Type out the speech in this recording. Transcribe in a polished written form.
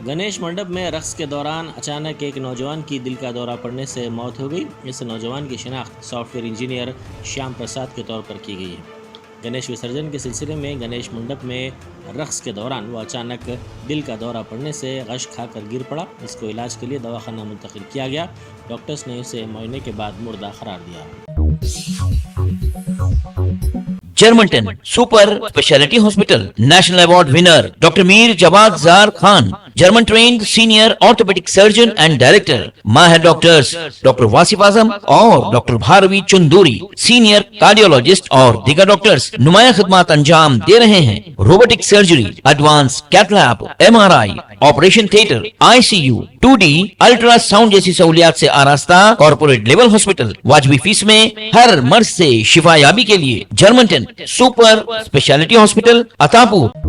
गणेश मंडप में रक्स के दौरान अचानक एक नौजवान की दिल का दौरा पड़ने से मौत हो गई। इस नौजवान की शिनाख्त सॉफ्टवेयर इंजीनियर श्याम प्रसाद के तौर पर की गई है। गणेश विसर्जन के सिलसिले में गणेश मंडप में रक्स के दौरान वो अचानक दिल का दौरा पड़ने से गश खाकर गिर पड़ा। इसको इलाज के लिए दवाखाना मुंतकिल किया गया। डॉक्टर्स ने उसे मुआयने के बाद मुर्दा करार दिया। Germanton super speciality hospital national award winner doctor Mir Jawad Jar Khan, German trained senior orthopaedic surgeon and director, माहिर डॉक्टर्स डॉक्टर वासिफ आजम और doctor Bharvi Chanduri, senior cardiologist और दीगर डॉक्टर्स नुमाया खिदमत अंजाम दे रहे हैं। Robotic surgery, advance cath lab, MRI, operation theatre, ICU, 2D ultrasound जैसी सहूलियात से आरास्ता कॉर्पोरेट लेवल हॉस्पिटल। वाजबी फीस में हर मर्ज से शिफायाबी के लिए Germanton super speciality hospital, Attapur.